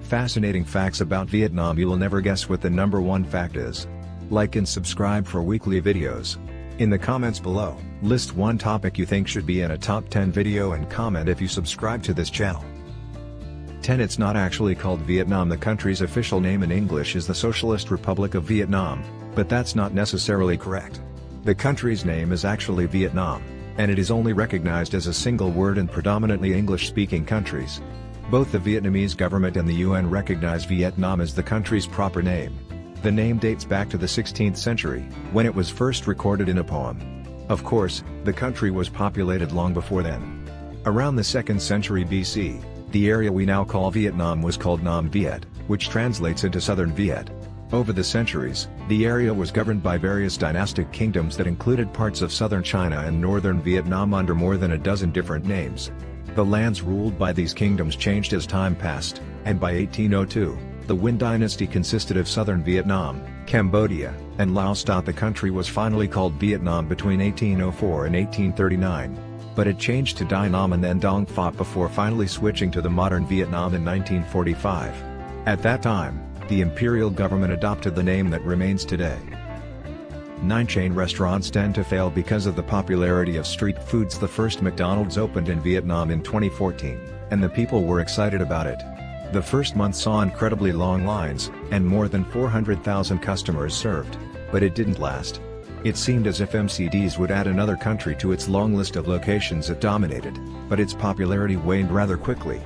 Fascinating facts about Vietnam. You will never guess what the number one fact is. Like and subscribe for weekly videos. In the comments below, list one topic you think should be in a top 10 video and comment if you subscribe to this channel. 10. It's not actually called Vietnam. The country's official name in English is the Socialist Republic of Vietnam, but that's not necessarily correct. The country's name is actually Vietnam, and it is only recognized as a single word in predominantly English-speaking countries. Both the Vietnamese government and the UN recognize Vietnam as the country's proper name. The name dates back to the 16th century, when it was first recorded in a poem. Of course, the country was populated long before then. Around the 2nd century BC, the area we now call Vietnam was called Nam Viet, which translates into Southern Viet. Over the centuries, the area was governed by various dynastic kingdoms that included parts of southern China and northern Vietnam under more than a dozen different names. The lands ruled by these kingdoms changed as time passed, and by 1802, the Nguyen dynasty consisted of southern Vietnam, Cambodia, and Laos. The country was finally called Vietnam between 1804 and 1839. But it changed to Dai Nam and then Dong Phat before finally switching to the modern Vietnam in 1945. At that time, the imperial government adopted the name that remains today. 9. Chain restaurants tend to fail because of the popularity of street foods. The first McDonald's opened in Vietnam in 2014, and the people were excited about it. The first month saw incredibly long lines, and more than 400,000 customers served, but it didn't last. It seemed as if McD's would add another country to its long list of locations it dominated, but its popularity waned rather quickly.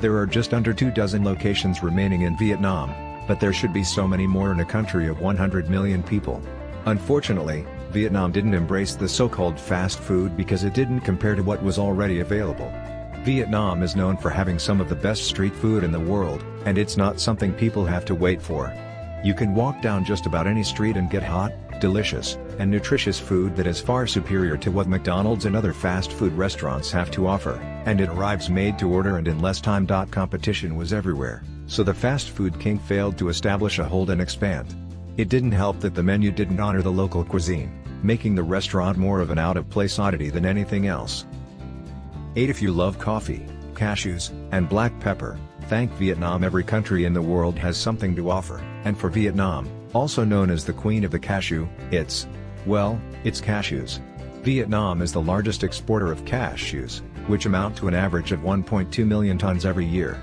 There are just under 24 locations remaining in Vietnam, but there should be so many more in a country of 100 million people. Unfortunately, Vietnam didn't embrace the so-called fast food because it didn't compare to what was already available. Vietnam is known for having some of the best street food in the world, and it's not something people have to wait for. You can walk down just about any street and get hot, delicious, and nutritious food that is far superior to what McDonald's and other fast food restaurants have to offer, and it arrives made to order and in less time. Competition was everywhere, so the fast food king failed to establish a hold and expand. It didn't help that the menu didn't honor the local cuisine, making the restaurant more of an out-of-place oddity than anything else. 8. If you love coffee, cashews, and black pepper, thank Vietnam. Every country in the world has something to offer, and for Vietnam, also known as the Queen of the Cashew, it's cashews. Vietnam is the largest exporter of cashews, which amount to an average of 1.2 million tons every year.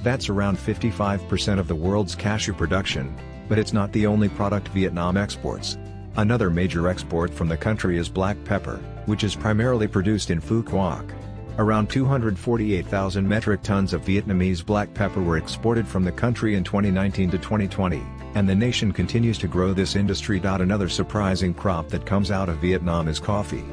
That's around 55% of the world's cashew production, but it's not the only product Vietnam exports. Another major export from the country is black pepper, which is primarily produced in Phu Quoc. Around 248,000 metric tons of Vietnamese black pepper were exported from the country in 2019 to 2020, and the nation continues to grow this industry. Another surprising crop that comes out of Vietnam is coffee.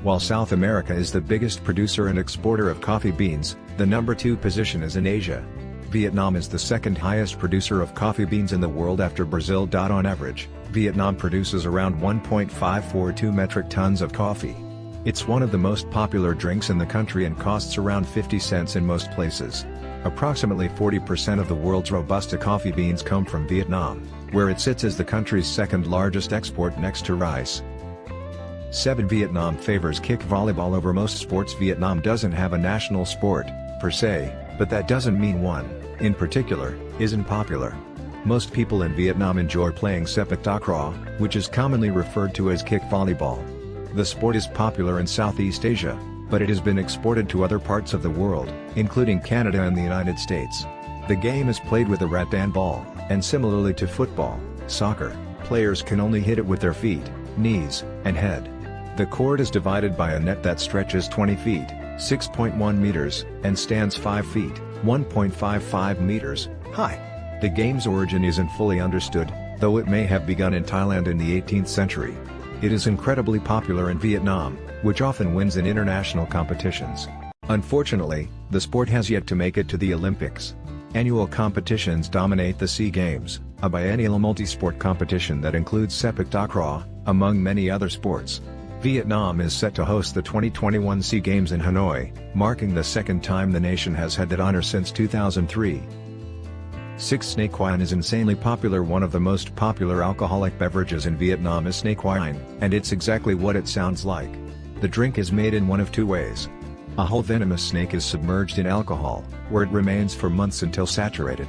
While South America is the biggest producer and exporter of coffee beans, the number 2 position is in Asia. Vietnam is the second highest producer of coffee beans in the world after Brazil. On average, Vietnam produces around 1.542 metric tons of coffee. It's one of the most popular drinks in the country and costs around 50 cents in most places. Approximately 40% of the world's Robusta coffee beans come from Vietnam, where it sits as the country's second largest export next to rice. 7. Vietnam favors kick volleyball over most sports. Vietnam doesn't have a national sport, per se, but that doesn't mean one, in particular, isn't popular. Most people in Vietnam enjoy playing sepak takraw, which is commonly referred to as kick volleyball. The sport is popular in Southeast Asia, but it has been exported to other parts of the world, including Canada and the United States. The game is played with a rattan ball, and similarly to football, soccer, players can only hit it with their feet, knees, and head. The court is divided by a net that stretches 20 feet, 6.1 meters, and stands 5 feet, 1.55 meters, high. The game's origin isn't fully understood, though it may have begun in Thailand in the 18th century. It is incredibly popular in Vietnam, which often wins in international competitions. Unfortunately, the sport has yet to make it to the Olympics. Annual competitions dominate the SEA Games, a biennial multi-sport competition that includes sepak takraw, among many other sports. Vietnam is set to host the 2021 SEA Games in Hanoi, marking the second time the nation has had that honor since 2003. 6. Snake wine is insanely popular. One of the most popular alcoholic beverages in Vietnam is snake wine, and it's exactly what it sounds like. The drink is made in one of two ways. A whole venomous snake is submerged in alcohol, where it remains for months until saturated.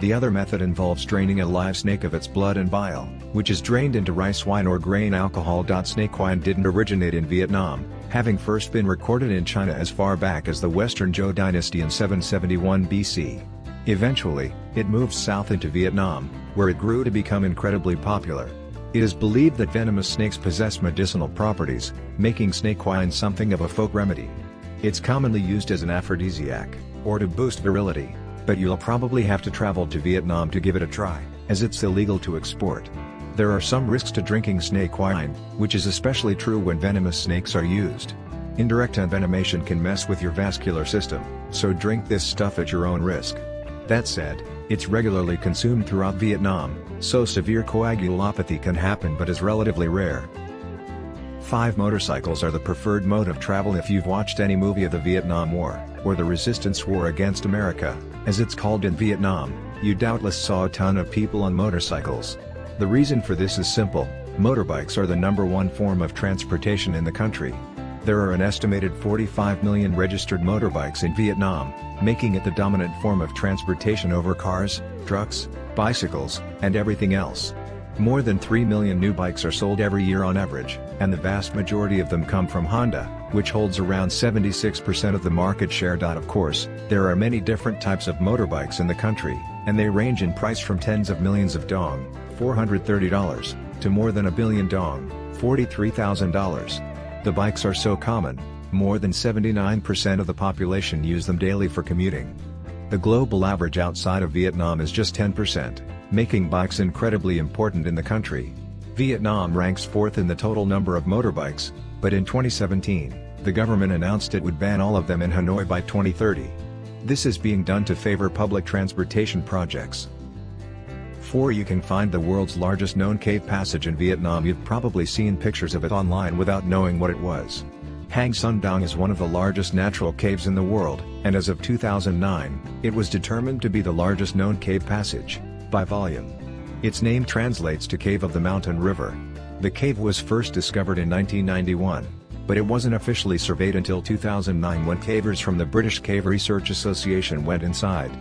The other method involves draining a live snake of its blood and bile, which is drained into rice wine or grain alcohol. Snake wine didn't originate in Vietnam, having first been recorded in China as far back as the Western Zhou dynasty in 771 BC. Eventually, it moved south into Vietnam, where it grew to become incredibly popular. It is believed that venomous snakes possess medicinal properties, making snake wine something of a folk remedy. It's commonly used as an aphrodisiac, or to boost virility, but you'll probably have to travel to Vietnam to give it a try, as it's illegal to export. There are some risks to drinking snake wine, which is especially true when venomous snakes are used. Indirect envenomation can mess with your vascular system, so drink this stuff at your own risk. That said, it's regularly consumed throughout Vietnam, so severe coagulopathy can happen but is relatively rare. 5 Motorcycles are the preferred mode of travel if you've watched any movie of the Vietnam War, or the Resistance War against America, as it's called in Vietnam. You doubtless saw a ton of people on motorcycles. The reason for this is simple: motorbikes are the #1 form of transportation in the country. There are an estimated 45 million registered motorbikes in Vietnam, making it the dominant form of transportation over cars, trucks, bicycles, and everything else. More than 3 million new bikes are sold every year on average, and the vast majority of them come from Honda, which holds around 76% of the market share. Of course, there are many different types of motorbikes in the country, and they range in price from tens of millions of dong, $430, to more than $1 billion dong, $43,000. The bikes are so common, more than 79% of the population use them daily for commuting. The global average outside of Vietnam is just 10%, making bikes incredibly important in the country. Vietnam ranks 4th in the total number of motorbikes, but in 2017, the government announced it would ban all of them in Hanoi by 2030. This is being done to favor public transportation projects. 4. You can find the world's largest known cave passage in Vietnam. You've probably seen pictures of it online without knowing what it was. Hang Son Doong is one of the largest natural caves in the world, and as of 2009, it was determined to be the largest known cave passage, by volume. Its name translates to Cave of the Mountain River. The cave was first discovered in 1991, but it wasn't officially surveyed until 2009 when cavers from the British Cave Research Association went inside.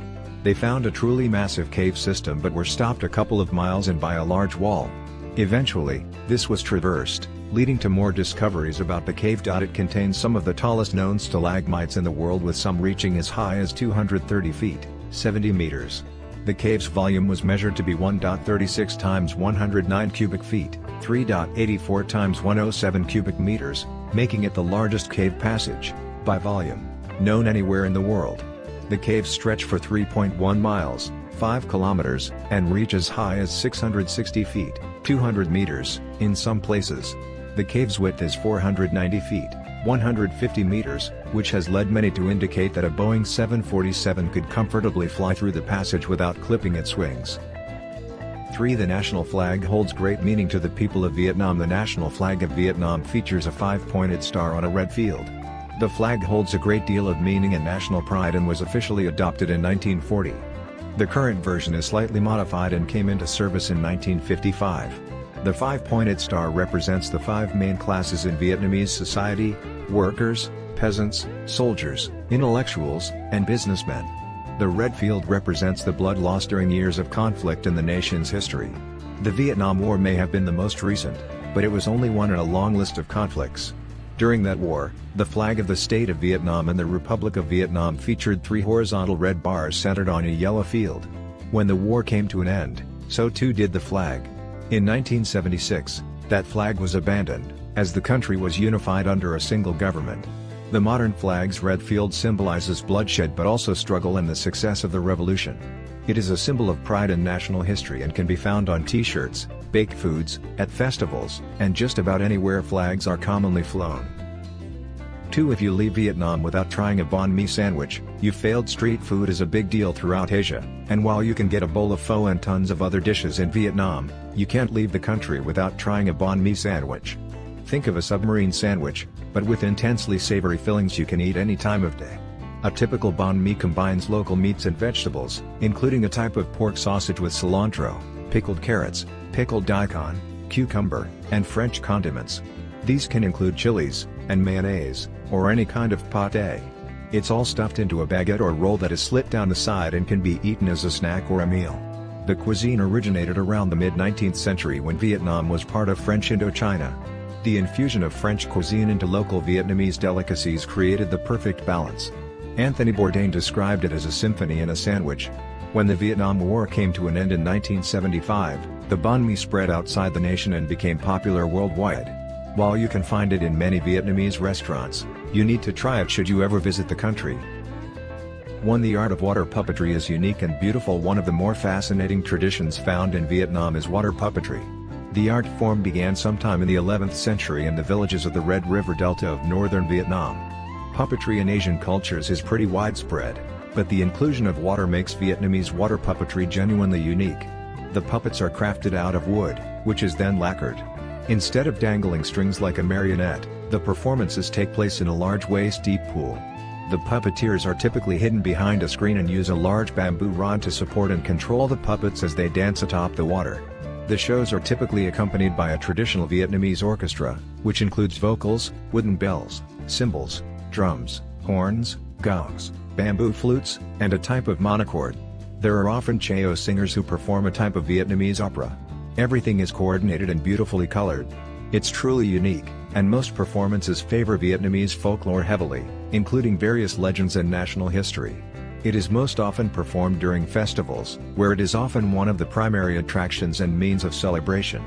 They found a truly massive cave system but were stopped a couple of miles in by a large wall. Eventually, this was traversed, leading to more discoveries about the cave. It contains some of the tallest known stalagmites in the world, with some reaching as high as 230 feet, 70 meters. The cave's volume was measured to be 1.36 times 109 cubic feet, 3.84 times 107 cubic meters, making it the largest cave passage, by volume, known anywhere in the world. The caves stretch for 3.1 miles, 5 kilometers, and reach as high as 660 feet, 200 meters, in some places. The cave's width is 490 feet, 150 meters, which has led many to indicate that a Boeing 747 could comfortably fly through the passage without clipping its wings. 3. The national flag holds great meaning to the people of Vietnam. The national flag of Vietnam features a 5-pointed star on a red field. The flag holds a great deal of meaning and national pride and was officially adopted in 1940. The current version is slightly modified and came into service in 1955. The 5-pointed star represents the 5 main classes in Vietnamese society: workers, peasants, soldiers, intellectuals, and businessmen. The red field represents the blood lost during years of conflict in the nation's history. The Vietnam War may have been the most recent, but it was only one in a long list of conflicts. During that war, the flag of the state of Vietnam and the Republic of Vietnam featured 3 horizontal red bars centered on a yellow field. When the war came to an end, so too did the flag. In 1976, that flag was abandoned, as the country was unified under a single government. The modern flag's red field symbolizes bloodshed but also struggle and the success of the revolution. It is a symbol of pride and national history and can be found on t-shirts, baked foods, at festivals, and just about anywhere flags are commonly flown. 2. If you leave Vietnam without trying a banh mi sandwich, you failed. Street food is a big deal throughout Asia, and while you can get a bowl of pho and tons of other dishes in Vietnam, you can't leave the country without trying a banh mi sandwich. Think of a submarine sandwich, but with intensely savory fillings you can eat any time of day. A typical banh mi combines local meats and vegetables, including a type of pork sausage with cilantro, pickled carrots, pickled daikon, cucumber, and French condiments. These can include chilies, and mayonnaise, or any kind of pâté. It's all stuffed into a baguette or roll that is slit down the side and can be eaten as a snack or a meal. The cuisine originated around the mid-19th century when Vietnam was part of French Indochina. The infusion of French cuisine into local Vietnamese delicacies created the perfect balance. Anthony Bourdain described it as a symphony in a sandwich. When the Vietnam War came to an end in 1975, the banh mi spread outside the nation and became popular worldwide. While you can find it in many Vietnamese restaurants, you need to try it should you ever visit the country. 1. The art of water puppetry is unique and beautiful. One of the more fascinating traditions found in Vietnam is water puppetry. The art form began sometime in the 11th century in the villages of the Red River Delta of northern Vietnam. Puppetry in Asian cultures is pretty widespread, but the inclusion of water makes Vietnamese water puppetry genuinely unique. The puppets are crafted out of wood, which is then lacquered. Instead of dangling strings like a marionette, the performances take place in a large waist-deep pool. The puppeteers are typically hidden behind a screen and use a large bamboo rod to support and control the puppets as they dance atop the water. The shows are typically accompanied by a traditional Vietnamese orchestra, which includes vocals, wooden bells, cymbals, drums, horns, gongs, bamboo flutes, and a type of monochord. There are often chao singers who perform a type of Vietnamese opera. Everything is coordinated and beautifully colored. It's truly unique, and most performances favor Vietnamese folklore heavily, including various legends and national history. It is most often performed during festivals, where it is often one of the primary attractions and means of celebration.